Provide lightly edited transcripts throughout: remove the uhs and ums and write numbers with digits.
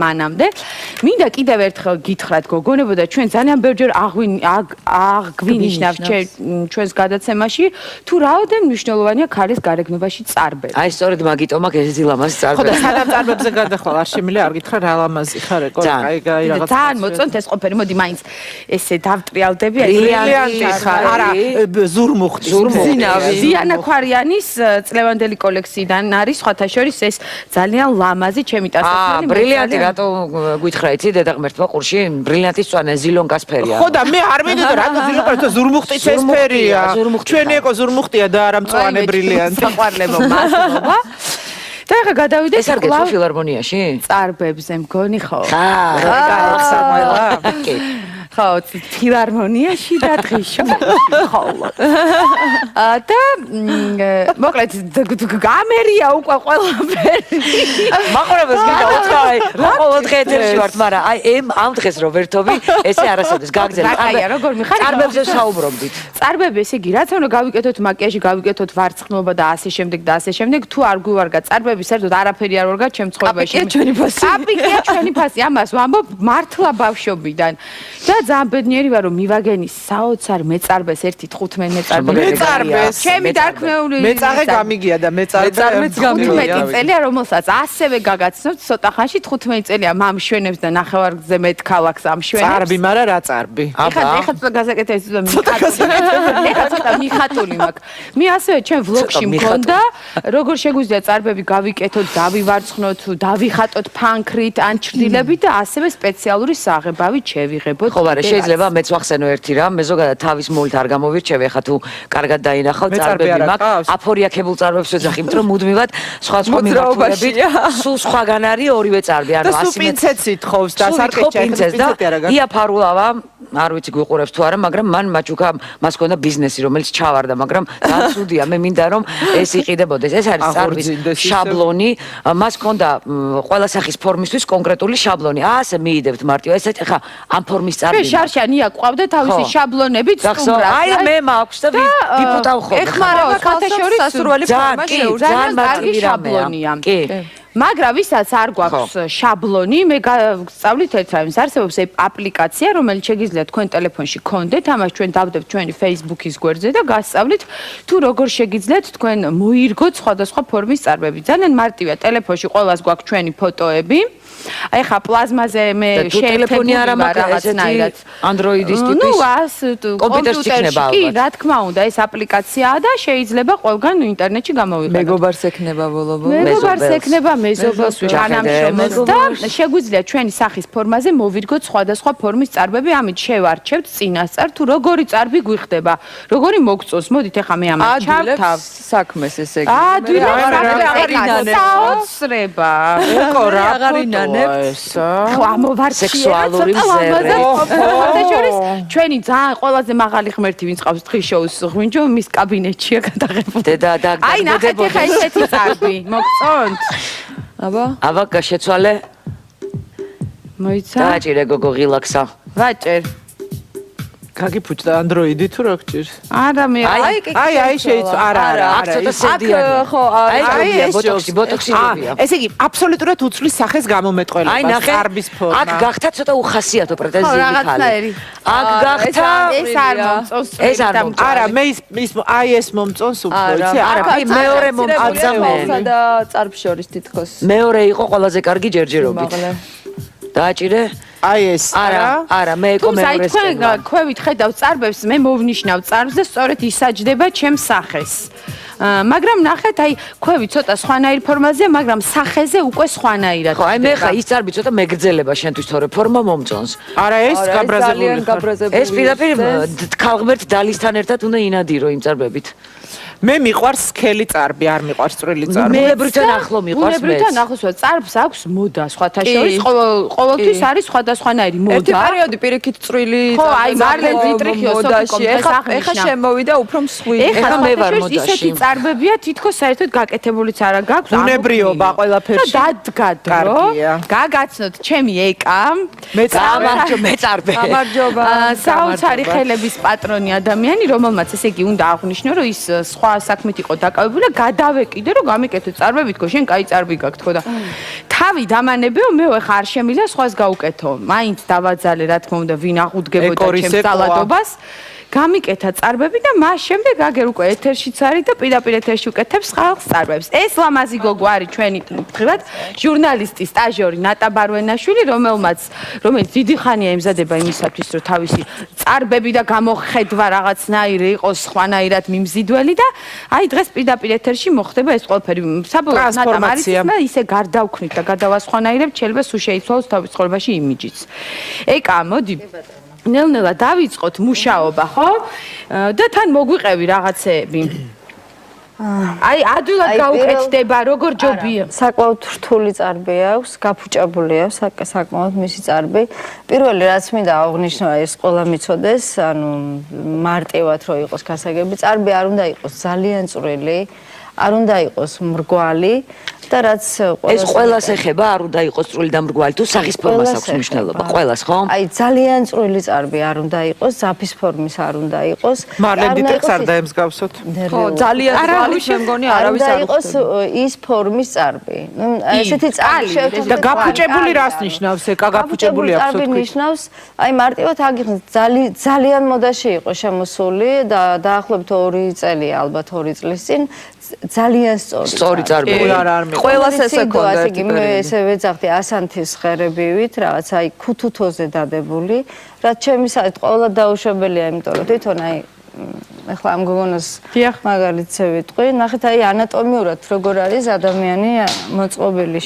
მანამდე. მინდა კიდევ ერთხელ გითხრათ გოგონებო და ჩვენ ძალიან ბევრჯერ აღვინიშნავთ ჩვენს გადაცემაში თუ რაოდენ მნიშვნელოვანია ქალის გარეგნობაში წარბები. აი სწორედ მაგიტომ აქ ეს დილამაზი წარბები. ხო და სანამ წარბებზე გადახვალ არ შემიძლია არ გითხრა რა ლამაზი ხარ ეკო აი რაღაც ძალიან მოწონთ ეს ყოფილი მოდი მაინც ესე დავტრიალდები ბრილიანტი ხარ არა ზურმუხტი ზიანა ქვარიანის წლევანდელი კოლექციიდან არის სხვათა შორის ეს ძალიან ლამაზი ჩემი ტასტელი ბრილიანტი რატო გითხრა იცი დედაღმერთმა ყურში ბრილიანტის წვანა ზილონკას ფერია ხო და მე არ მინდოდა რატო ზილონკა ზურმუხტის ეს ფერია ჩვენი ეკო ზურმუხტია და არა მწვანე ბრილიანტი საყვარლებო მადლობა და ახლა გადავიდეთ ეს არ გეცო ფილარმონიაში წარბებზე მგონი ხო გაახსნა ხო ფილარმონიაში და დღეში ხოლო და მოკლედ გამერია უკვე ყველაფერი მაყურებელს გინდა უცხოა რა ყოველ დღე ეთერში ვართ მაგრამ აი ამ დღეს რო ვერთობი ესე არასოდეს გაგზელე როგორ მიხარ წარბებზე საუბრობდით წარბები ესე იგი რაც უნდა გავიკეთოთ მაკიაჟი გავიკეთოთ ვარცხნობა და ასე შემდეგ და ასე შემდეგ თუ არ გვივარგა წარბები საერთოდ არაფერი არ ვარგა ჩემ ცხოვრებაში კაპიკია ჩვენი ფასი ამას ვამბობ მართლა ბავშვობიდან და ძალიან ბედნიერი ვარ რომ მივაგენი საოცარ მეწარბეს 1.15 მეწარბეს ჩემი დარქმეული მეწაღე გამიგია და მეწარბეც გამიგია 15 წელია რომელსაც ასევე გაგაცნობთ ცოტა ხანში 15 წელია მამშვენებს და ნახევარგზე მეტ ქალაქს ამშვენებს წარბი მაგრამ რა წარბი ეხლა ცოტა გაზაკეთე ცოტა მიხატული მაქვს მე ასევე ჩემ ვლოგში მქონდა როგორ შეგვიძლია წარბები გავიკეთოთ დავივარცხნოთ დავიხატოთ ფანქრით ან ჩრდილებით და ასევე სპეციალური საღებავით შევიღებოთ ხო არა შეიძლება მეც ვახსენო ერთი რამ მე ზოგადად თავის მულით არ გამოვირჩევი ახლა თუ კარგად დაინახავ წარბები მაქვს აფორიაქებულ წარბებს ვეძახი იმიტომ რომ მუდმივად სხვა მიმართულებით სულ სხვაგან არის ორივე წარბი ანუ და სულ პინცეტს ითხოვს და სარკეჭა პინცეტი არა ია ფარულავა არ ვიცი გვიყურებს თუ არა მაგრამ მან მაჩუკა მას ქონდა ბიზნესი რომელიც ჩავარდა მაგრამ დაცუდია მე მინდა რომ ეს იყიდებოდეს ეს არის წარბის შაბლონი მას ქონდა ყველა სახის ფორმისთვის კონკრეტული შაბლონი ასე მიიდებთ მარტივ ეს ახლა ამ ფორმის წარბი შარშანია ყავდა თავისი შაბლონებით სტუმრად აი მე მაქვს და ვიფუტავ ხოლმე ეხმარება ქალთაშორის სასურველი ფორმა ძალიან კარგი შაბლონია მაგრამ ვისაც არ გვაქვს შაბლონი მე გავსწავლით ერთ რაიმს არსებობს აპლიკაცია რომელიც შეგიძლიათ თქვენ ტელეფონში გქონდეთ ამას ჩვენ დავდებთ ჩვენი Facebook-ის გვერდზე და გასწავლით თუ როგორ შეგიძლიათ თქვენ მოირგოთ სხვადასხვა ფორმის წარბები ძალიან მარტივია ტელეფონში ყველას გვაქვს ჩვენი ფოტოები აი ხა პლაზმაზე მე ტელეფონი არა რაღაცნაირად Android-ის ტიპის კომპიუტერში იქნება კი რა თქმა უნდა ეს აპლიკაციაა და შეიძლება ყველგან ინტერნეტში გამოვიყენოთ მეგობარს ექნება ბოლო-ბოლო მეგობარს ექნება მეზობელს თანამშრომელს და შეგვიძლია ჩვენი სახის ფორმაზე მოვირგოთ სხვადასხვა ფორმის წარბები ამით შევარჩევთ წინასწარ თუ როგორი წარბი გვიხდება როგორი მოგწონს მოდით ახლა მე ამას ჩავთავ საქმეს ესე იგი საოცრება ეკო რა ხო ამოვარჩიე სექსუალური მზერე ჩვენი ძალიან ყველაზე მაღალი ღმერთი ვინც ყავს დღის შოუს ღვინჯო მის კაბინეტშია გადაღებული და აი ნახეთ ახლა ესეთი წარბი მოგწონთ აბა გაშეცვალე მოიცა დააჭირე გოგო ღილაკსა ვაჭერ გაგიფუჭდა Android-ი თუ რა გჭირს არა მე აი შეიცვა არა აქ ცოტა სედიანი ხო აი ბოტოქსი ესე იგი აბსოლუტურად უცვლის სახეს გამომეტყველება წარბის ფორმა აქ გახთა ცოტა უხასიათო პრეტენზიები ხალე აქ გახთა ეს არ მომწონს ეს არ მომწონს არა მე ის აი ეს მომწონს უფრო იცი არა მეორე მომწონს და წარბ შორის თითქოს მეორე იყო ყველაზე კარგი ჯერჯერობით დააჭირე აი ეს არა მე ეკო მეორეს თქვენ ქვევით ხედავთ წარბებს მე მოვნიშნავ წარბს და სწორედ ისაჯდება ჩემს სახეს მაგრამ ნახეთ აი ქვევი ცოტა სხვანაირ ფორმაზეა მაგრამ სახეზე უკვე სხვანაირად ხო აი მე ხა ის წარბი ცოტა მეგრძელება შენთვის თორე ფორმა მომწონს არა ეს გაბრაზებული ეს პირდაპირ ქალღმერთ დალისთან ერთად უნდა ინადირო იმ წარბებით მე მიყვარს სქელი წარბი არ მიყვარს წვრილი წარბი ბუნებრივთან ახლო მიყვარს მე ბუნებრივთან ახლოს წარბს აქვს მოდა სხვათა შორის ყოველთვის არის სხვადასხვანაირი მოდა ერთი პერიოდი პირიქით წვრილი ხო აი მარლენ დიტრიხი მოდაში ეხა შემოვიდა უფრო მსხვილი ეხა მე ვარ მოდაში ისეთი წარბებია თითქოს საერთოდ გაკეთებულიც არა გაქვს ბუნებრიობა ყველაფერში დადგა დრო გაგაცნოთ ჩემი ეკა მე წარბე გამარჯობა საოცარი ხელების პატრონი ადამიანი რომელმაც ესე იგი უნდა აღვნიშნო რომ ის სხვა საქმით იყო დაკავებული და გადავეკიდე რომ გამიკეთე წარბები თქო შენ კაი წარბი გაქვს თქო და თავი დამანებეო მე ხა არ შემიძლია სხვას გაუკეთო მაინც დავაძალე რა თქმა უნდა ვინ აღუდგებოდა ჩემს ძალადობას გამიკეთა წარბები და მას შემდეგ აგერ უკვე ეთერშიც არის და პირდაპირ ეთერში უკეთებს ხალხს წარბებს. ეს ლამაზი გოგო არის ჩვენი თქვათ ჟურნალისტი სტაჟიორი ნატა ბარვენაშვილი რომელიც დიდი ხანია ემზადება იმისათვის რომ თავისი წარბები და გამოხედვა რაღაცნაირი იყოს ხვანაირად მიმზიდველი და აი დღეს პირდაპირ ეთერში მოხდება ეს ყველაფერი. საბოლოოდ ნატა მარიცმა ისე გარდავქნით და გადავასხვანაირებთ შეიძლება სულ შეიცვალოს თავის ცხოვრებაში იმიჯიც. ეკა მოდი ნელ-ნელა დავიწყოთ მუშაობა, ხო? და თან მოგვიყევი რაღაცეები. აი, ადვილად გაუკეთდება, როგორ ჯობია. საკმაოდ რთული წარბი აქვს, გაფუჭებული აქვს საკმაოდ მისი წარბი. პირველი რაც მინდა აღნიშნო, ეს ყველა მიცოდეს, ანუ მარტივად რო იყოს გასაგები, წარბი არ უნდა იყოს ძალიან წვრილი, არ უნდა იყოს მრგვალი. და რაც ეს ყველას ეხება არ უნდა იყოს წვრილი და მრგვალი თუ სახის ფორმას აქვს მნიშვნელობა ყველას ხო? აი ძალიან წვრილი წარბი არ უნდა იყოს, ზაფის ფორმის არ უნდა იყოს. მარლენ დიტრიხს არ დაემსგავსოთ. ხო, ძალიან ძვალი მე მგონი არავის არ იყოს ის ფორმის წარბი. ნუ ესეთი წარბი და გაფუჭებული რას ნიშნავს? ეკა გაფუჭებული აქვს თქვი. ნიშნავს, აი მარტივად აგიხსნით ძალიან მოდაში იყო შემოსული და დაახლოებით 2 წელია ალბათ 2 წლის წინ ძალიან სწორი წარბი არ ყველას ესე ქონდა ერთი პერიოდი. მე ესე ვეძახდი ასანთის ღერებივით, რაღაც აი ქუთუთოზე დადებული, რაც ჩემი საერთოდ ყველა დაუშვებელია, იმიტომ რომ თვითონ აი ეხლა ამ გოგონას მაგალითზე ვიტყვი, ნახეთ აი ანატომიურად როგორ არის ადამიანი მოწყობილი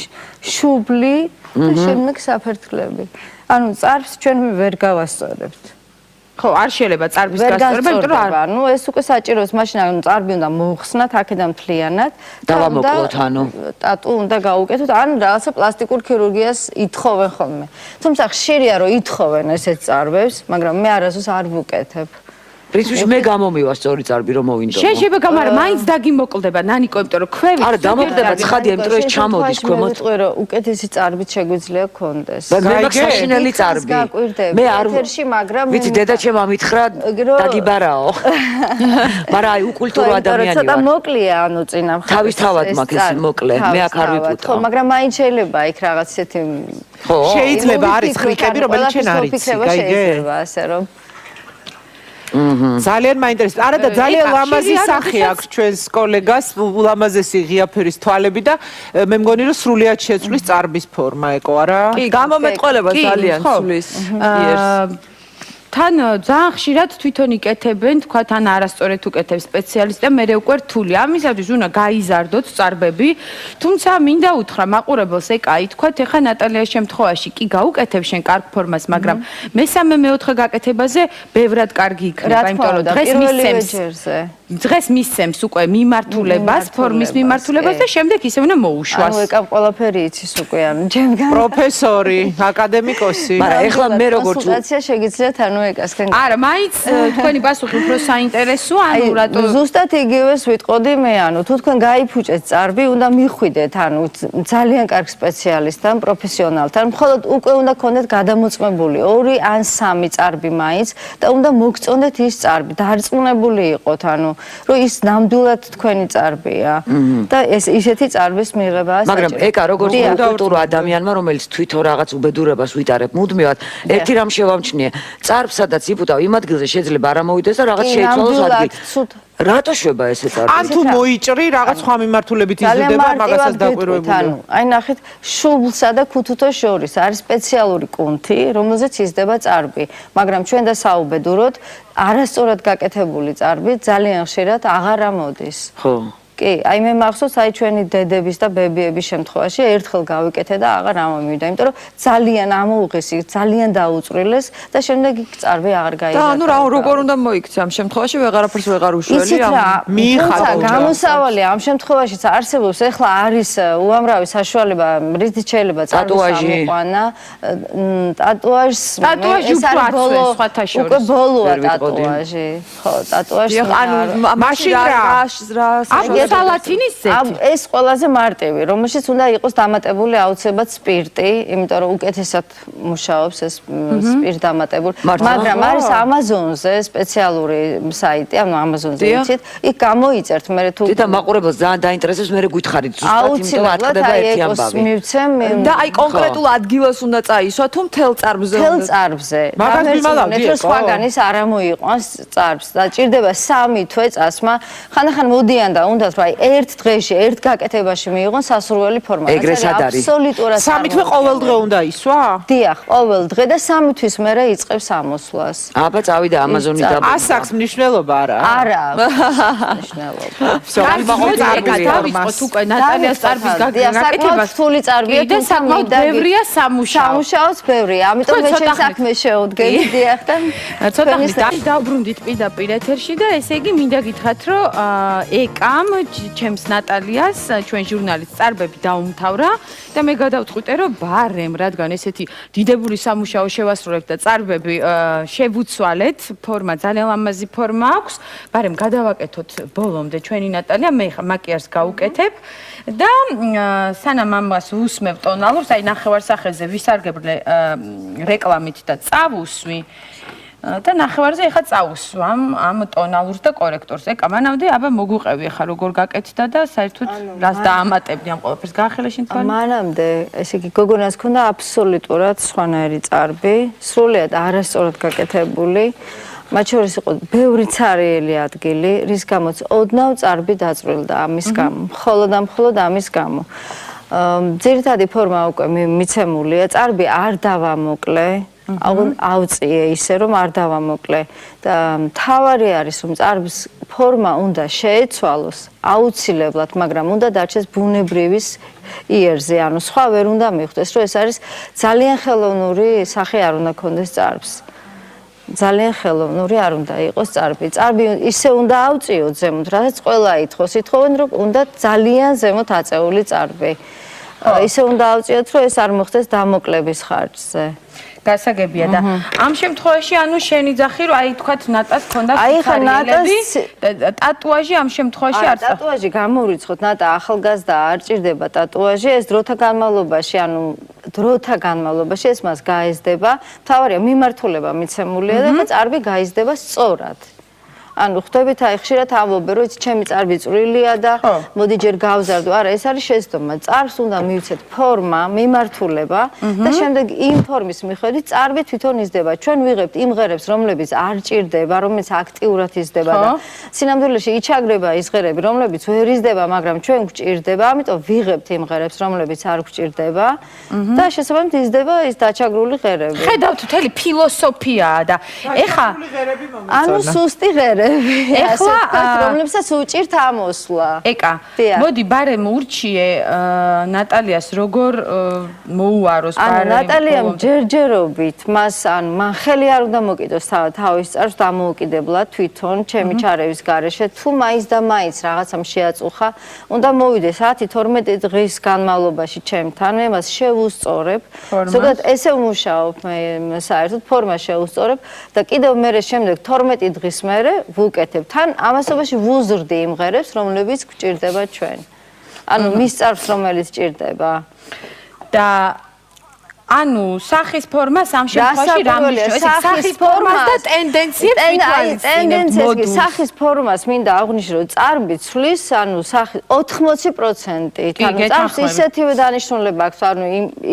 შუბლი და შემდეგ საფერთხლები. ანუ წარბს ჩვენ ვერ გავასწორებთ. ხო, არ შეიძლება წარბის გასწორება, იმიტომ რომ ანუ ეს უკვე საჭიროა, მაშინ ანუ წარბი უნდა მოხსნათ აქედან მთლიანად. დავამოკლოთ, ანუ ტატუ უნდა გაუკეთოთ, ან რაღაცა პლასტიკურ ქირურგიას ითხოვენ ხოლმე. თუმცა ხშირია რომ ითხოვენ ესეთ წარბებს, მაგრამ მე არასდროს არ ვუკეთებ. პრინციპში მე გამომივა სწორი წარბი რომ მოვინდომო. შენ შეიძლება გამარა მაინც დაგიმოკლდება ნანიკო, იმიტომ რომ ქვევით. არა, დამოკლდება ცხადია, იმიტომ რომ ეს ჩამოდის ქვემოთ. მე რომ უკეთესი წარბით შეგვიძლია გქონდეს. მე მაქვს საშინელი წარბი. მე არ ეთერში, მაგრამ ვიცი დედაჩემ ამითხრა დაგიბარაო. მაგრამ აი უკულტურო ადამიანი ვარ. ცოტა მოკლია ანუ წინა მხარეს. თავისთავად მაქვს ეს მოკლე. მე აქ არ ვიპუტო. ხო, მაგრამ მაინც შეიძლება იქ რაღაც ისეთი ხო, შეიძლება არის ხრიკები, რომელიც შენ არ იცი, გაიგე? ასე რომ ძალიან მაინტერესებს. არა და ძალიან ლამაზი სახე აქვს ჩვენს კოლეგას, ულამაზესი ღიაფერის თვალები და მე მგონი რომ სრულიად შეცვლის წარბის ფორმა ეკო, არა? კი, გამომეტყველება ძალიან ცვლის იერს. თან ძალიან ხშირად თვითონ იკეთებენ, თქვა თან არასწორად უკეთებს სპეციალისტი და მე უკვე რთული. ამისათვის უნდა გაიზარდოთ წარბები, თუმცა მინდა უთხრა მაყურებელს ეკაი, თქვა ეხა ნატალიას შემთხვევაში კი გაუკეთებ შენ კარგ ფორმას, მაგრამ მესამე-მეოთხე გაკეთებაზე ბევრად კარგი იქნება, იმიტომ რომ დღეს მისცემს უკვე მიმართულებას, ფორმის მიმართულებას და შემდეგ ისე უნდა მოუშვას. ანუ ეკა ყველაფერი იცის უკვე, ანუ ჩემგან პროფესორი, აკადემიკოსი. მაგრამ ეხლა მე როგორც კონსულტაცია შეგიძლიათ ანუ ეკასკენ. არა, მაინც თქვენი პასუხი უფრო საინტერესოა, ანუ რატო ზუსტად იგივეს ვიტყოდი მე, ანუ თუ თქვენ გაიფუჭეთ წარბი, უნდა მიხვიდეთ, ანუ ძალიან კარგ სპეციალისტთან, პროფესიონალთან, მხოლოდ უკვე უნდა გქონდეთ გადამოწმებული 2 ან 3 წარბი მაინც და უნდა მოგწონდეთ ის წარბი, დარწმუნებული იყოთ, ანუ რომ ის ნამდვილად თქვენი წარბია და ეს ისეთი წარბის მიღებაა საჭირო. მაგრამ ეკა როგორც კულტურო ადამიანმა, რომელიც თვითონ რაღაც უბედურებას ვიტარებ მუდმივად, ერთი რამ შევამჩნიე, წარბს სადაც იპუტავ, იმ ადგილზე შეიძლება არ ამოვიდეს და რაღაც შეიცვალოს ადგილი. რატო შვება ესე წარბი? ან თუ მოიჭრი, რაღაც სხვა მიმართულებით იზრდება, მაგასაც დაკვირვებულია. ანუ აი ნახეთ, შუბლსა და ქუთუთოს შორის არის სპეციალური კუნთი, რომელზეც იზრდება წარბი, მაგრამ ჩვენ და საუბედუროთ, არასწორად გაკეთებული წარბი ძალიან ხშირად აღარ ამოდის. ხო. კი, აი მე მახსოვს აი ჩვენი დედების და ბებიების შემთხვევაში ერთხელ გავიკეთე და აღარ ამომივიდა, იმიტომ რომ ძალიან ამოუღეს, ძალიან დაუწვრილეს და შემდეგ იქ წარბი აღარ გაიგო. და ანუ რა როგორ უნდა მოიქცე ამ შემთხვევაში ვეღარაფერს ვეღარ უშველი თუმცა გამოსავალი ამ შემთხვევაშიც არსებობს, ეხლა არის უამრავი საშუალება, რითიც შეიძლება წარბი ამოყვანა, ტატუაჟს ეს არის ბოლო სხვათა შორის. უკვე ბოლოა ტატუაჟი. ხო, ტატუაჟი. ანუ მაშინ რა სალათინის ზეთი. ეს ყველაზე მარტივი, რომელშიც უნდა იყოს დამატებული აუცილებლად სპირტი, იმიტომ რომ უკეთესად მუშაობს ეს სპირტ დამატებული. მაგრამ არის Amazon-ზე სპეციალური საიტი, ანუ Amazon-ზე იცით, იქ გამოიწერთ, მე თუ და მაყურებელს ძალიან დაინტერესებს, მე გითხარით ზუსტად, იმიტომ რომ ატყდება ერთი ამბავი. მივცემ და აი კონკრეტულ ადგილას უნდა წაისვა თუ მთელ წარბზე? მთელ წარბზე. გამერცინეთ, რომ სხვაგანის არ ამოიყვანს წარბს და ჭირდება 3 თვე წასმა. ხანდახან მოდიან და უნდათ რომ აი ერთ დღეში, ერთ გაკეთებაში მიიღონ სასურველი ფორმა. ეგრეს არ არის. აბსოლუტურად 3 თვე ყოველ დღე უნდა ისვა? დიახ, ყოველ დღე და 3 თვის მერე იწყებს ამოსვლას. აბა წავიდა Amazon-ი და ასაკს მნიშვნელობა არა? არა, მნიშვნელობა. დავიწყოთ უკვე ნატალიას წარბის გაკეთებას. რთული წარბია და საკმაოდ ბევრია სამუშაო. სამუშაოც ბევრია, ამიტომ მე ჩემს საქმეს შევდგენი დიახ და ცოტა ხნით დავბრუნდით პირდაპირ ეთერში და ესე იგი მინდა გითხრათ რომ ეკამ ჩემს ნატალიას ჩვენ ჟურნალის წარბები დაუმთავრა და მე გადავწყვიტე რომ ბარემ რადგან ესეთი დიდებული სამუშაო შევასრულეთ და წარბები შევუცვალეთ ფორმა ძალიან ლამაზი ფორმა აქვს ბარემ გადავაკეთოთ ბოლომდე ჩვენი ნატალია მე მაკიაჟს გავუკეთებ და სანამ ამას უსმევ ტონალურს აი ნახევარსახეზე ვისარგებლე რეკლამით და წავუსვი და ნახევარზე ეხა წავუსვამ ამ ტონალურს და კორექტორს. ეკა მანამდე აბა მოგუყევი ეხა როგორ გაკეთდა და საერთოდ რას დაამატებდი ამ ყველაფერს გაახელეშინ თვალი? მანამდე ესე იგი გოგონას ქონდა აბსოლუტურად სხვანაირი წარბი, სრულიად არასწორად გაკეთებული. მათ შორის იყო ბევრი ცარიელი ადგილი, რის გამოც ოდნავ წარბი დაწვრილდა ამის გამო, მხოლოდ ამის გამო. ძირითადი ფორმა უკვე მიცემულია, წარბი არ დავამოკლე. აუწიე ისე რომ არ დავამოკლე და მთავარი არის რომ წარბის ფორმა უნდა შეეცვალოს აუცილებლად, მაგრამ უნდა დარჩეს ბუნებრივის იერზე, ანუ სხვა ვერ უნდა მიხვდეს, რომ ეს არის ძალიან ხელოვნური სახე არ უნდა ქონდეს წარბს. ძალიან ხელოვნური არ უნდა იყოს წარბი. წარბი ისე უნდა აუწიოთ ზემოთ, რასაც ყველა ითხოვენ, რომ უნდა ძალიან ზემოთ აწეული წარბი. ისე უნდა აუწიოთ, რომ ეს არ მოხდეს დამოკლების ხარჯზე. გასაგებია და ამ შემთხვევაში ანუ შენი ძახი რომ აი თქვათ ნატას ქონდა ფიქარიელები ტატუაჟი ამ შემთხვევაში არ წახ ტატუაჟი გამოურიცხოთ ნატა ახალგაზრდა არ ჭირდება ტატუაჟი ეს დროთა განმავლობაში ეს მას გაეზდება მთავარია მიმართულება მიცემულია და წარბი გაიზდება სწორად ანუ ხვდებით აი ხშირად ამბობენ რომ ჩემი წარბი წვრილია და მოდი ჯერ გავზარდო არა ეს არის შეცდომა წარბს უნდა მივცეთ ფორმა მიმართულება და შემდეგ იმ ფორმის მიხედვით წარბი თვითონ იზრდება ჩვენ ვიღებთ იმ ღერებს რომლებიც არ ჭირდება რომელიც აქტიურად იზრდება და სინამდვილეში იჩაგრება ის ღერები რომლებიც ვერ იზრდება მაგრამ ჩვენ გვჭირდება ამიტომ ვიღებთ იმ ღერებს რომლებიც არ გვჭირდება და შესაბამისად იზრდება ის დაჩაგრული ღერები ხედავთ მთელი ფილოსოფიაა და ეხა ანუ სუსტი ღერები ეხლა რომლებსაც უჭირთ ამოსვლა. ეკა, მოდი ბარემ ურჩიე ნატალიას როგორ მოუაროს ბარემ. ნატალიამ ჯერჯერობით მას ან მან ხელი არ უნდა მოკიდოს თავის წარს დამოუკიდებლად თვითონ ჩემი ჩარევის გარეშე თუ მაინც და მაინც რაღაცამ შეაწუხა, უნდა მოვიდეს 10-12 დღის განმავლობაში ჩემთან, მე მას შევუსწორებ. ზოგადად ესე ვმუშაობ მე საერთოდ ფორმა შევუსწორებ და კიდევ მერე შემდეგ 12 დღის მერე ვუკეთებ თან ამასობაში ვუზრდი იმ ღერებს რომლებიც გვჭირდება ჩვენ ანუ მის წარბს რომელიც ჭირდება და ანუ სახის ფორმას ამ შემთხვევაში რა მნიშვნელობს? სახის ფორმას და ტენდენციებს ტენდენციებს სახის ფორმას მინდა აღვნიშნო რომ წარბი ცვლის ანუ 80%. ანუ წარბს ისეთივე დანიშნულება აქვს ანუ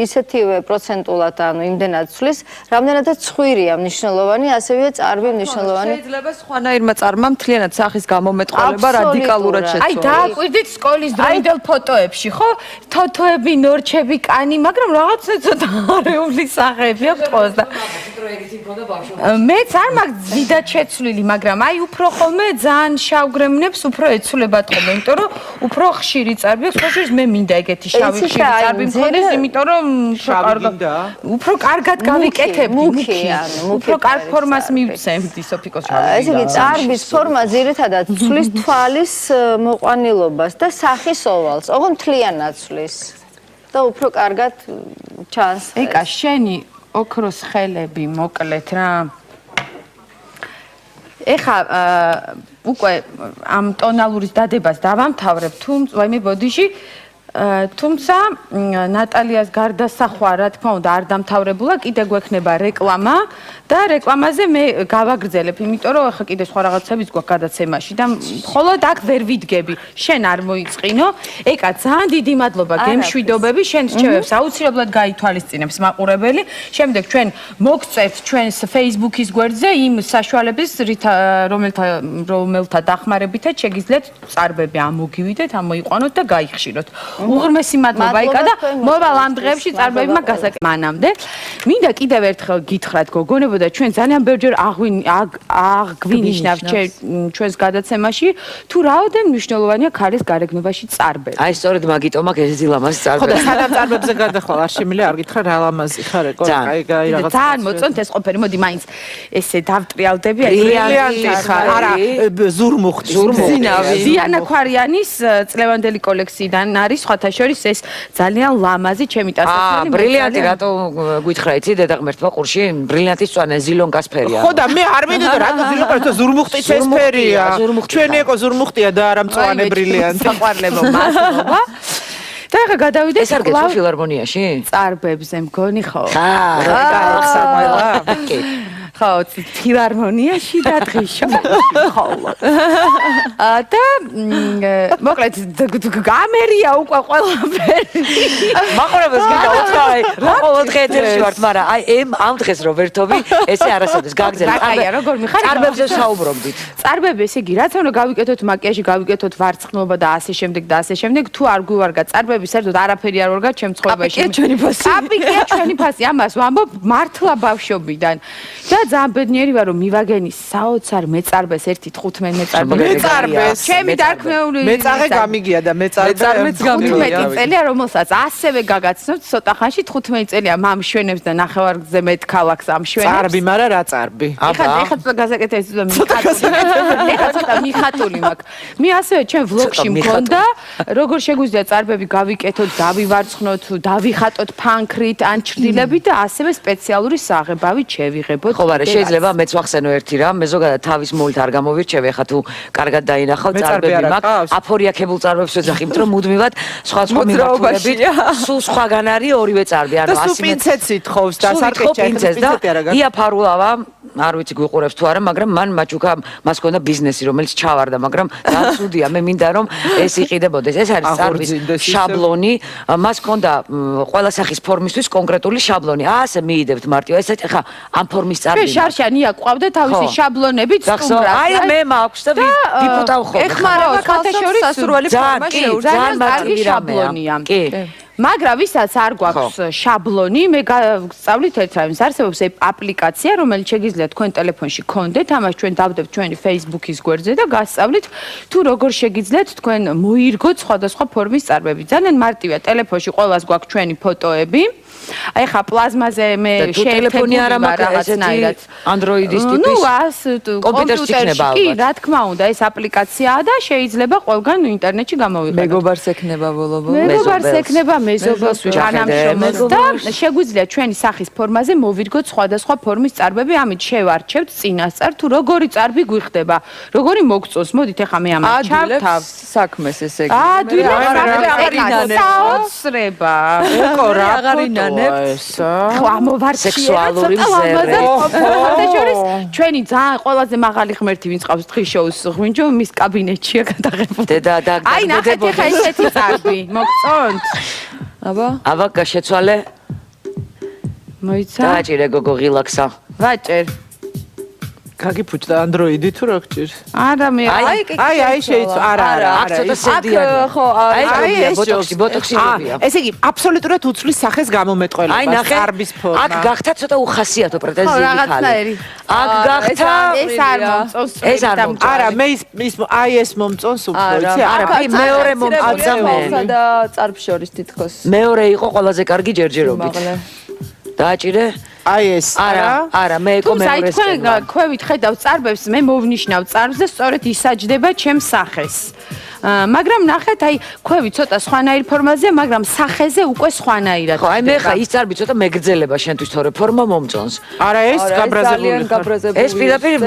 ისეთივე პროცენტულად ანუ იმდენად ცვლის რამდენადაც ცხვირია მნიშვნელოვანი ასევეა წარბი მნიშვნელოვანი შეიძლება სხვანაირმა წარბმა მთლიანად სახის გამომეტყველება რადიკალურად შეცვალოს. აი დააკვირდით სკოლის დროინდელ ფოტოებში ხო? თოთოები, ნორჩები, კანი, მაგრამ რაღაცა ცოტა არეული სახეები აქვს ყოს და მეც არ მაქვს დიდად შეცვლილი, მაგრამ აი უფრო ხოლმე ძალიან შავგრემნებს უფრო ეცვლებათ ხოლმე, იმიტომ რომ უფრო ხშირი წარბი აქვს, ხოშის მე მინდა ეგეთი შავი ხშირი წარბი მქონდეს, იმიტომ რომ უფრო კარგად გავიკეთებ მუქი, უფრო კარგ ფორმას მივცემდი სოფიკოს შავი. ესე იგი წარბის ფორმა ძირითადად ცვლის თვალის მოყვანილობას და სახის ოვალს, ოღონდ მთლიანად ცვლის. და უფრო კარგად ჩანს. ეკა შენი ოქროს ხელები მოკლეთ რა. ეხა უკვე ამ ტონალურის დადებას დავამთავრებ თუ ვაიმე ბოდიში თუმცა ნატალიას გარდასახვა რა თქმა უნდა არ დამთავრებულა კიდე გვექნება რეკლამა და რეკლამაზე მე გავაგრძელებ იმიტომ რომ ახლა კიდე სხვა რაღაცებიც გვაქვს გადაცემაში და მხოლოდ აქ ვერ ვიდგები შენ არ მოიწყინო ეკა ძალიან დიდი მადლობა გემშვიდობები შენ რჩევებს აუცილებლად გაითვალისწინებს მაყურებელი შემდეგ ჩვენ მოგწევთ ჩვენს Facebook-ის გვერდზე იმ საშუალების რომელთა დახმარებითაც შეგიძლიათ წარბები ამოგივიდეთ ამოიყვანოთ და გაიხშიროთ უღრმესი მადლობა ეკა და მოვალ ამ დღეებში წარბებმა გასაკეთებია მანამდე მინდა კიდევ ერთხელ გითხრათ გოგონებო და ჩვენ ძალიან ბევრჯერ აღვინიშნავთ ჩვენს გადაცემაში თუ რაოდენ მნიშვნელოვანია ქალის გარეგნობაში წარბები აი სწორედ მაგიტომ აქ ეს ლამაზი წარბები ხო და სანამ წარბებზე გადახვალ არ შემიძლია არ გითხრა რა ლამაზი ხარ ეკო აი რაღაც ძალიან მოწონთ ეს ყოფილი მოდი მაინც ესე დავტრიალდები ბრილიანტი ხარ არა ზურმუხტი ზინავი დიანა ქვარიანის წლევანდელი კოლექციიდან არის სხვათა შორის ეს ძალიან ლამაზი ჩემი ტასაცელი ბრილიანტი რატო გითხრა იცი დედაღმერთმა ყურში ბრილიანტის წვანა ზილონკას ფერია ხო და მე არ მინდოდა რატო ზილონკა ზურმუხტის ეს ფერია ჩვენი ეკო ზურმუხტია და არა მწვანე ბრილიანტი საყვარლებო მადლობა და ახლა გადავიდეთ ეს არ გეცო ფილარმონიაში წარბებზე მგონი ხო გაახსნა კი ხო ფილარმონიაში და დღისო ხოლო და მოკლედ გამერია უკვე ყველაფერი მაყურებელს გითხრა რა ყოველ დღე ეთერში ვართ მაგრამ აი ამ დღეს რო ვერთობი ესე არასოდეს გაგზავნე აი როგორ მიხარ წარბებზე საუბრობდით წარბები ესე იგი რაც უნდა გავიკეთოთ მაკიაჟი გავიკეთოთ ვარცხნობა და ასე შემდეგ თუ არ გვივარგა წარბები საერთოდ არაფერი არ ვარგა ჩემ ცხოვრებაში კაპიკია ჩვენი ფასი ამას ვამბობ მართლა ბავშვობიდან და ძალიან ბედნიერი ვარ რომ მივაგენი საოცარ მეწარბეს 1.15 მეწარბეს ჩემი დარქმეული მეწაღე გამიგია და მეწარბეც გამიგია 15 წელია რომელსაც ასევე გაგაცნობთ ცოტა ხანში 15 წელია მამშვენებს და ნახევარგზე მეტ ქალაქს ამშვენებს წარბი მაგრამ რა წარბი ეხლა ცოტა გასაკეთე ეხლა ცოტა მიხატული მაქვს მე ასევე ჩვენ ვლოგში მქონდა როგორ შეგვიძლია წარბები გავიკეთოთ დავივარცხნოთ დავიხატოთ ფანქრით ან ჩრდილებით და ასევე სპეციალური საღებავით შევიღებოთ ხო არა შეიძლება მეც ვახსენო ერთი რამ მე ზოგადად თავის მოლით არ გამოვირჩევი ახლა თუ კარგად დაინახავ წარბები მაქვს აფორიაქებულ წარბებს ვეძახი იმიტომ რომ მუდმივად სხვა მიმართულებით სულ სხვაგან არის ორივე წარბი ანუ 100 პინცეტს ითხოვს და სარკეჭა ია ფარულავა არ ვიცი გვიყურებს თუ არა მაგრამ მან მაჩუკა მას ჰქონდა ბიზნესი რომელიც ჩავარდა მაგრამ ძალიან ცუდია მე მინდა რომ ეს იყიდებოდეს ეს არის წარბის შაბლონი მას ჰქონდა ყველა სახის ფორმისთვის კონკრეტული შაბლონი ასე მიიდებთ მარტივ ეს ახლა ამ ფორმის წარბი შარშანია ყავდა თავისი შაბლონებით სტუმრად აი მე მაქვს და ვიფუტავ ხოლმე ეხმარება ქალთაშორის სასურველი ფორმა ძალიან კარგი შაბლონია კი მაგრამ ვისაც არ გვაქვს შაბლონი მე გავსწავლით ერთ რაიმს არსებობს აპლიკაცია რომელიც შეგიძლიათ თქვენ ტელეფონში გქონდეთ ამას ჩვენ დავდებთ ჩვენი Facebook-ის გვერდზე და გასწავლით თუ როგორ შეგიძლიათ თქვენ მოირგოთ სხვადასხვა ფორმის წარბები ძალიან მარტივია ტელეფონში ყველას გვაქვს ჩვენი ფოტოები აი ხა პლაზმაზე მე ტელეფონი არ რაღაცნაირად Android-ის ტიპის ნუ ას კომპიუტერში კი რა თქმა უნდა ეს აპლიკაციაა და შეიძლება ყველგან ინტერნეტში გამოვიყენოთ მეგობარს ექნება ბოლო-ბოლო მეგობარს ექნება მეზობელს თანამშრომელს და შეგვიძლია ჩვენი სახის ფორმაზე მოვირგოთ სხვადასხვა ფორმის წარბები ამით შევარჩევთ წინასწარ თუ როგორი წარბი გვიხდება როგორი მოგწონს მოდით ახლა მე ამას ჩავთავ საქმეს ესე იგი აგარინანებ საოცრება ეკო რა აგარინანებ ხო ამოვარ სექსუალური მზერე შორის ჩვენი ძალიან ყველაზე მაღალი ღმერთი ვინც ყავს დღის შოუს ღვინჯო მის კაბინეტშია გადაღებული დედა და აი ნახეთ ახლა ესეთი წარბი მოგწონთ აბა გაშეცვალე მოიცა დააჭირე გოგო ღილაკსა ვაჭერ გაგიფუჭდა Android-ი თუ რა გჭირს არა მე აი შეიცვა არა აქ ცოტა სედიანი ხო აი ეს ბოტოქსირებია ესე იგი აბსოლუტურად უცვლის სახეს გამომეტყველება წარბის ფორმა აქ გახთა ცოტა უხასიათო პრეტენზიები ხალე აქ გახთა ეს არ მომწონს ეს არ მომწონს არა მე ის აი ეს მომწონს უფრო იცი არა მეორე მომწონს და წარბ შორის თითქოს მეორე იყო ყველაზე კარგი ჯერჯერობით დააჭირე აი ეს არა მე ეკო მეორეს თქვენ ქვევით ხედავთ წარბებს მე მოვნიშნავ წარბს და სწორედ ისაჯდება ჩემს სახეს მაგრამ ნახეთ, აი, ქვევი ცოტა სხვანაირ ფორმაზე, მაგრამ სახეზე უკვე სხვანაირად. ხო, აი მე ხა ის წარბი ცოტა მეგრძელება შენთვის თორე ფორმა მომწონს. არა ეს გაბრაზებული. ეს პირდაპირ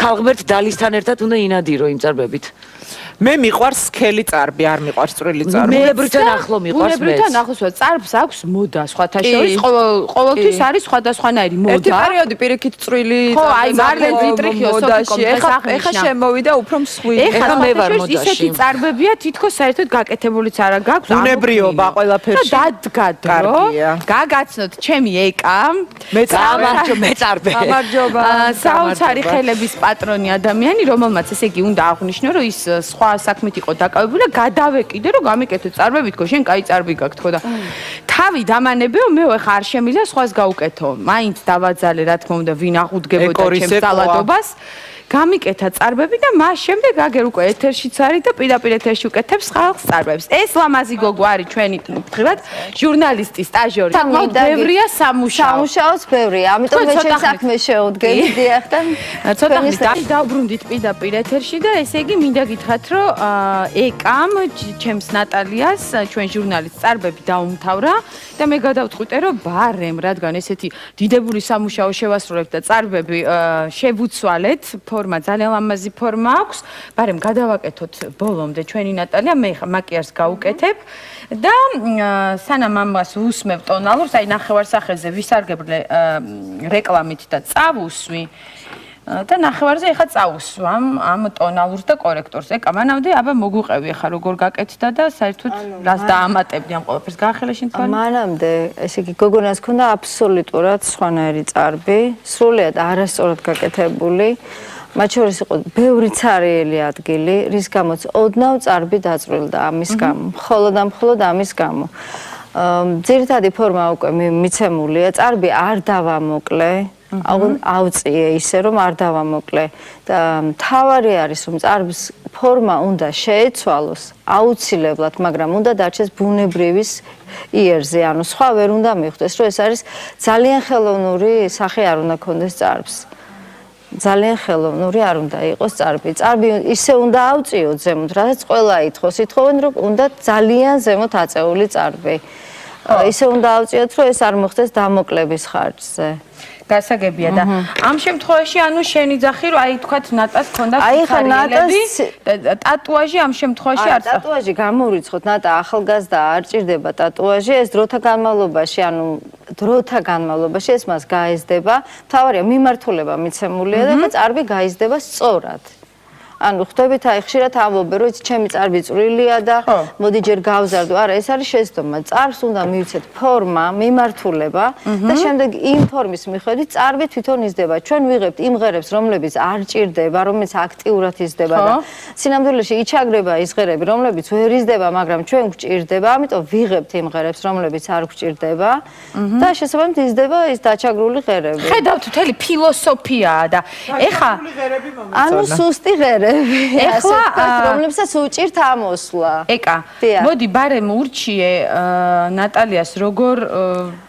ქალღმერთ დალისთან ერთად უნდა ინადირო იმ წარბებით. მე მიყვარს სქელი წარბი, არ მიყვარს წვრილი წარბი. ბუნებრივთან ახლო მიყვარს მე. ბუნებრივთან ახლოს წარბს აქვს მოდა სხვათა შორის, ყოველთვის არის სხვადასხვანაირი მოდა. ერთი პერიოდი პირიქით წვრილი ხო, აი მარლენ დიტრიხიო სოფიკომ ეხა შემოვიდა უფრო მსხვილი. ეხა მე ვარ მოდაში. ისეთი წარბებია თითქოს საერთოდ გაკეთებულიც არა გაქვს. ბუნებრიობა ყველაფერში. დადგა დრო. გაგაცნოთ ჩემი ეკა. მე წარბე. გამარჯობა. საოცარი ხელების პატრონი ადამიანი, რომელმაც ესე იგი უნდა აღვნიშნო, რომ ის სხვა საქმით იყო დაკავებული და გადავეკიდე რომ გამიკეთე წარბები თქო შენ კაი წარბი გაქვს თქო და თავი დამანებეო მე ხა არ შემიძლია სხვას გავუკეთო მაინც დავაძალე რა თქმა უნდა ვინ აღუდგებოდა ჩემს ძალადობას გამიკეთა წარბები და მას შემდეგ აგერ უკვე ეთერშიც არის და პირდაპირ ეთერში უკეთებს ხალხს წარბებს ეს ლამაზი გოგო არის ჩვენი თქვათ ჟურნალისტი სტაჟიორი საკმაოდ ბევრია სამუშაოც ბევრია ამიტომ მე ჩემს საქმეს შეუდგენი დიახ და ცოტა ხნით დავბრუნდით პირდაპირ ეთერში და ესე იგი მინდა გითხრათ რომ ეკამ ჩემს ნატალიას ჩვენ ჟურნალისტ წარბები დაუმთავრა და მე გადავწყვიტე რომ ბარემ რადგან ესეთი დიდებული სამუშაო შევასრულებთ და წარბები შევუცვალეთ ფორმა ძალიან ლამაზი ფორმა აქვს, ბარემ გადავაკეთოთ ბოლომდე ჩვენი ნატალია, მე ხა მაკიაჟს გავუკეთებ და სანამ ამას უსმევ ტონალურს, აი ნახევარსახეზე ვისარგებლე რეკლამით და წავუსვი და ნახევარზე ეხა წავუსვამ ამ ტონალურს და კორექტორს. ეკა მანამდე აბა მოგუყევი ეხა როგორ გაკეთდა და საერთოდ რას დაამატებდი ამ ყველაფერს გაახელა შენ თვალი? მანამდე ესე იგი გოგონას ქონდა აბსოლუტურად სხვანაირი წარბი, სრულიად არასწორად გაკეთებული. მათ შორის იყო ბევრი ცარიელი ადგილი, რის გამოც ოდნავ წარბი დაწვრილდა ამის გამო, მხოლოდ ამის გამო. ძირითადი ფორმა უკვე მიცემულია, წარბი არ დავამოკლე, ავწიე ისე რომ არ დავამოკლე და მთავარი არის რომ წარბის ფორმა უნდა შეეცვალოს აუცილებლად, მაგრამ უნდა დარჩეს ბუნებრივის იერზე, ანუ სხვა ვერ უნდა მიხვდეს, რომ ეს არის ძალიან ხელოვნური სახე არ უნდა ქონდეს წარბს. ძალიან ხელოვნური არ უნდა იყოს წარბი. წარბი ისე უნდა ავწიოთ ზემოთ, რასაც ყველა ითხოვენ, რომ უნდა ძალიან ზემოთ აწეული წარბი. ისე უნდა ავწიოთ, რომ ეს არ მოხდეს დამოკლების ხარჯზე. გასაგებია და ამ შემთხვევაში ანუ შენი ძახი რომ აი თქვათ ნატას ქონდა ფიქარიელები ტატუაჟი ამ შემთხვევაში არ ტატუაჟი გამოვიწყოთ ნატა ახალგაზრდა არ ჭირდება ტატუაჟი ეს დროთა განმავლობაში ეს მას გაეზდება მთავარია მიმართულება მიცემულია და წარბი გაიზრდება სწორად ანუ ხვდებით აი ხშირად ამბობენ რომ ჩემი წარბი წვრილია და მოდი ჯერ გავზარდო არა ეს არის შეცდომა წარბს უნდა მივცეთ ფორმა მიმართულება და შემდეგ იმ ფორმის მიხედვით წარბი თვითონ იზრდება ჩვენ ვიღებთ იმ ღერებს რომლებიც არ ჭირდება რომელიც აქტიურად იზრდება და სინამდვილეში იჩაგრება ის ღერები რომლებიც ვერ იზრდება მაგრამ ჩვენ გვჭირდება ამიტომ ვიღებთ იმ ღერებს რომლებიც არ გვჭირდება და შესაბამისად იზრდება ის დაჩაგრული ღერები ხედავთ მთელი ფილოსოფიაა და ეხა ანუ სუსტი ღერები ეხლა რომლებსაც უჭირთ ამოსვლა. ეკა, მოდი ბარემ ურჩიე ნატალიას როგორ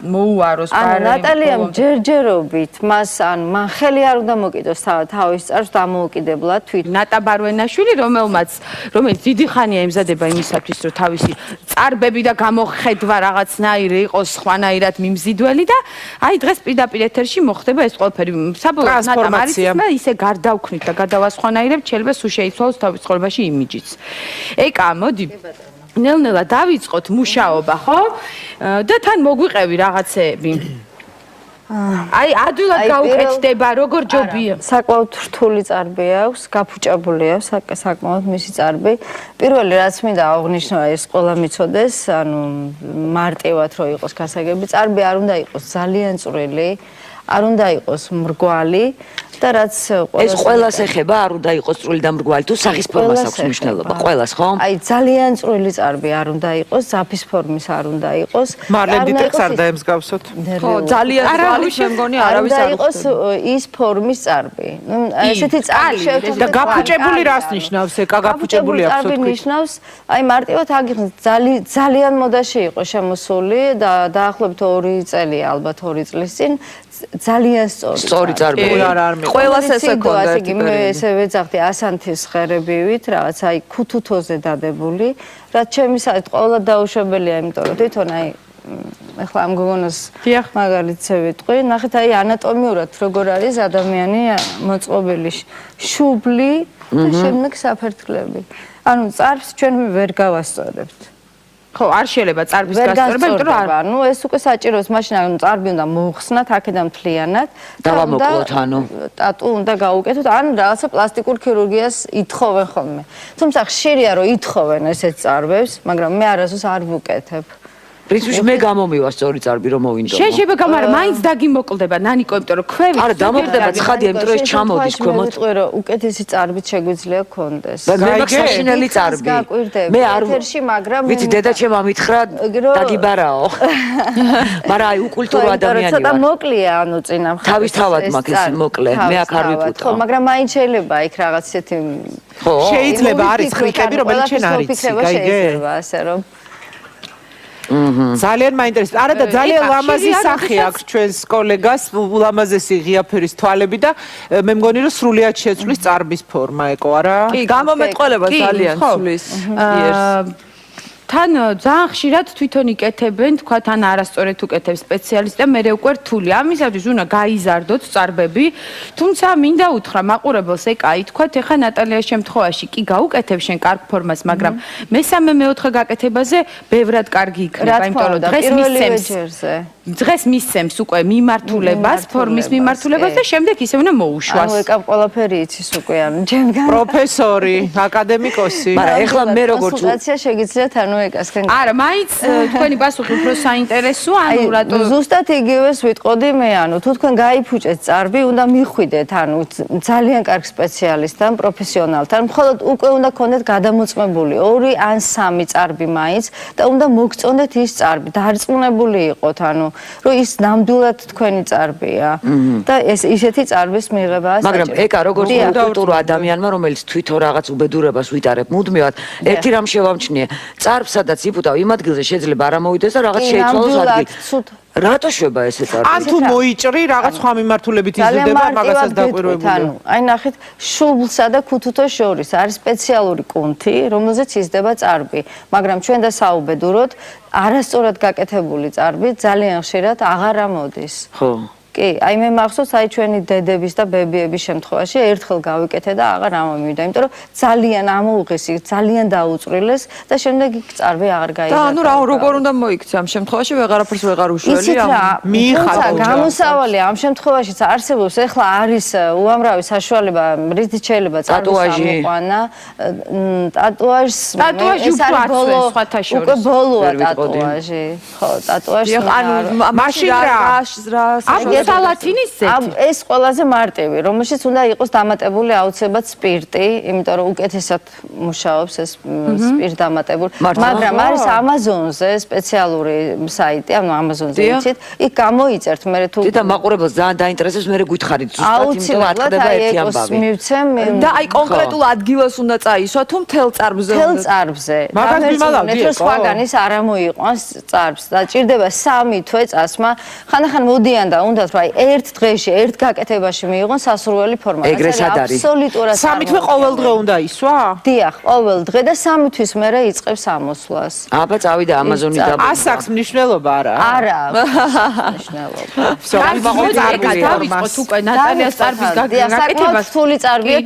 მოუაროს ბარემ. ნატალიამ ჯერჯერობით მას მან ხელი არ უნდა მოკიდოს თავის წარს დამოუკიდებლად თვით. ნატა ბარვენაშვილი რომელიც დიდი ხანია ემზადება იმისათვის რომ თავისი წარბები და გამოხედვა რაღაცნაირი იყოს სხვანაირად მიმზიდველი და აი დღეს პირდაპირ ეთერში მოხდება ეს ყველაფერი. საბოლოოდ ნატა მარიცმა ისე გარდავქმნით და გადავასხვანაირებთ შეიძლება სულ შეიცვალოს თავის ცხოვრებაში იმიჯიც. ეკა, მოდი. ნელ-ნელა დავიწყოთ მუშაობა, ხო? და თან მოგვიყევი რაღაცეები. აი, ადვილად გაუკეთდება, როგორ ჯობია. საკმაოდ რთული წარბი აქვს, გაფუჭებული აქვს საკმაოდ მისი წარბი. პირველი რაც მინდა აღვნიშნო, ეს ყველა მიცოდეს, ანუ მარტივად რო იყოს გასაგები, წარბი არ უნდა იყოს ძალიან წვრილი, არ უნდა იყოს მრგვალი. და რაც ეს ყველას ეხება არ უნდა იყოს წვრილი და მრგვალი თუ სახის ფორმას აქვს მნიშვნელობა ყველას ხო? აი ძალიან წვრილი წარბი არ უნდა იყოს, ზაფის ფორმის არ უნდა იყოს. მარლენ დიტრიხს არ დაემსგავსოთ. ხო, ძალიან ძალის მე მგონი არავის არ იყოს ის ფორმის წარბი. ნუ ესეთი წარბი შევთვალოთ და გაფუჭებული რას ნიშნავს? ეკა გაფუჭებული აქვს თქვი. ნიშნავს, აი მარტივად აგიხსნით ძალიან მოდაში იყო შემოსული და დაახლოებით 2 წელია ალბათ 2 წლის წინ ძალიან სწორი წარბი. ყველას ესე ქონდა ერთი მე ესე ვეძახდი ასანთის ხერებივით, რაღაც აი ქუთუთოზე დადებული, რაც ჩემისათვის ყველა დაუშვებელია, იმიტომ რომ თვითონ აი ეხლა ამ გოგონას მაგალითზე ვიტყვი, ნახეთ აი ანატომიურად როგორ არის ადამიანი მოწყობილი შუბლი და შემდეგ საფერთხლები. ანუ წარბს ჩვენ ვერ გავასწორებთ. ხო, არ შეიძლება წარბის გასწორება, იმიტომ რომ ანუ ეს უკვე საჭიროა, მაშინ ანუ წარბი უნდა მოხსნათ აქედან მთლიანად და დავამოკლოთ, ანუ ტატუ უნდა გაუკეთოთ, ან რაღაცა პლასტიკურ ქირურგიას ითხოვენ ხოლმე. თუმცა ხშირია რომ ითხოვენ ესეთ წარბებს, მაგრამ მე არასდროს არ ვუკეთებ. პრინციპში მე გამომივა სწორი წარბი რომ მოვინდო. შეიძლება გამარა, მაინც დაგიმოკლდება ნანიკო, იმიტომ რომ ქვევით. არა, დამოკდება ცხადია, იმიტომ რომ ეს ჩამოდის ქვემოთ. მე ვიტყვი რომ უკეთესი წარბით შეგვიძლია გქონდეს. მე მაქვს საშინელი წარბი. მე არ ეთერში, მაგრამ ვიცი, დედაჩემ ამითხრა დაგიბარაო. მაგრამ აი უკულტურო ადამიანი ვარ. ცოტა მოკლია, ანუ წინა მხარეს. თავისთავად მაქვს ეს მოკლე. მე აქ არ ვიპუტო. ხო, მაგრამ მაინც შეიძლება იქ რაღაც ისეთი ხო, შეიძლება არის ხრიკები, რომელიც შენ არ იცი, გაიგე? ასე რომ ძალიან მაინტერესებს. არა და ძალიან ლამაზი სახე აქვს ჩვენს კოლეგას, ულამაზესი ღიაფერის თვალები და მე მგონი რომ სრულიად შეცვლის წარბის ფორმა ეკო, არა? კი, გამომეტყველება ძალიან ცვლის იერს. თან ძალიან ხშირად თვითონ იკეთებენ, თქვა თან არასწორად უკეთებს სპეციალისტი და მე უკვე რთული. ამისათვის უნდა გაიზარდოთ წარბები, თუმცა მინდა უთხრა მაყურებელს ეკაი, თქვა ეხა ნატალიას შემთხვევაში კი გაუკეთებ შენ კარგ ფორმას, მაგრამ მესამე მეოთხე გაკეთებაზე ბევრად კარგი იქნება, იმიტომ რომ დღეს მისცემს უკვე მიმართულებას, ფორმის მიმართულებას და შემდეგ ისე უნდა მოუშვას. ანუ ეკა ყველაფერი იცის უკვე, ანუ ჩემგან პროფესორი, აკადემიკოსი. მაგრამ ეხლა მე როგორც კონსულტაცია შეგიძლიათ ანუ ეკასგან. არა, მაინც თქვენი პასუხი უფრო საინტერესოა, ანუ რატო ზუსტად იგივეს ვიტყოდი მე, ანუ თუ თქვენ გაიფუჭეთ წარბი, უნდა მიხვიდეთ, ანუ ძალიან კარგ სპეციალისტთან, პროფესიონალთან, მხოლოდ უკვე უნდა გქონდეთ გადამოწმებული 2 ან 3 წარბი მაინც და უნდა მოგწონდეთ ის წარბი, დარწმუნებული იყოთ, ანუ რომ ის ნამდვილად თქვენი წარბია და ეს ისეთი წარბის მიღებაა საჭირო. მაგრამ ეკა როგორც კულტურო ადამიანმა, რომელიც თვითონ რაღაც უბედურებას ვიტარებ მუდმივად, ერთი რამ შევამჩნიე, წარბს სადაც იფუტავ იმ ადგილზე შეიძლება არ ამოვიდეს და რაღაც შეიცვალოს ადგილი. რატო შვება ესე წარბი? ან თუ მოიჭრი, რაღაც სხვა მიმართულებით იზრდება, მაგასაც დაკვირვებული. ანუ აი ნახეთ, შუბლსა და ქუთუთოს შორის არის სპეციალური კუნთი, რომელზეც იზრდება წარბი, მაგრამ ჩვენ და საუბედუროთ, არასწორად გაკეთებული წარბი ძალიან ხშირად აღარ ამოდის. ხო. კი, აი მე მახსოვს აი ჩვენი დედების და ბებიების შემთხვევაში ერთხელ გავიკეთე და აღარ ამომივიდა, იმიტომ რომ ძალიან ამოუღესი, ძალიან დაუწვრილეს და შემდეგ იქ წარბი აღარ გაიგო. და ანუ რა როგორ უნდა მოიქცე ამ შემთხვევაში ვეღარაფერს ვეღარ უშველი ამ გამოსავალი ამ შემთხვევაშიც არსებობს, ეხლა არის უამრავი საშუალება, რითიც შეიძლება წარბი ამოყვანა, ტატუაჟს ტატუაჟი უფრო აცვეს სხვათა შორის. უკვე ბოლოა ტატუაჟი. ხო, ტატუაჟი ანუ მაშინ რა სალათინის ზეთი. ეს ყველაზე მარტივი, რომელშიც უნდა იყოს დამატებული აუცილებლად სპირტი, იმიტომ რომ უკეთესად მუშაობს ეს სპირტ დამატებული. მაგრამ არის Amazon-ზე სპეციალური საიტი, ანუ Amazon-ზე იცით, იქ გამოიწერთ მე თუ და მაყურებელს ძალიან დაინტერესებს, მე გითხარით ზუსტად, იმიტომ რომ ატყდება ერთი ამბავი. მივცემ და აი კონკრეტულ ადგილას უნდა წაისვა თუ მთელ წარბზე? მთელ წარბზე. მაგას მიმალავდი, მეტრო სხვაგან ის არ ამოიყვანს წარბს და ჭირდება 3 თვე წასმა. ხანდახან მოდიან და უნდათ რომ აი ერთ დღეში, ერთ გაკეთებაში მიიღონ სასურველი ფორმა. ეგრე სად არის? აბსოლუტურად 3 თვე ყოველ დღე უნდა ისვა? დიახ, ყოველ დღე და 3 თვის მერე იწყებს ამოსვლას. აბა წავიდა Amazon-ი და ასაკს მნიშვნელობა არა? არა, მნიშვნელობა. დავიწყოთ უკვე ნატალიას წარბის გაკეთებას. საკმაოდ რთული წარბია.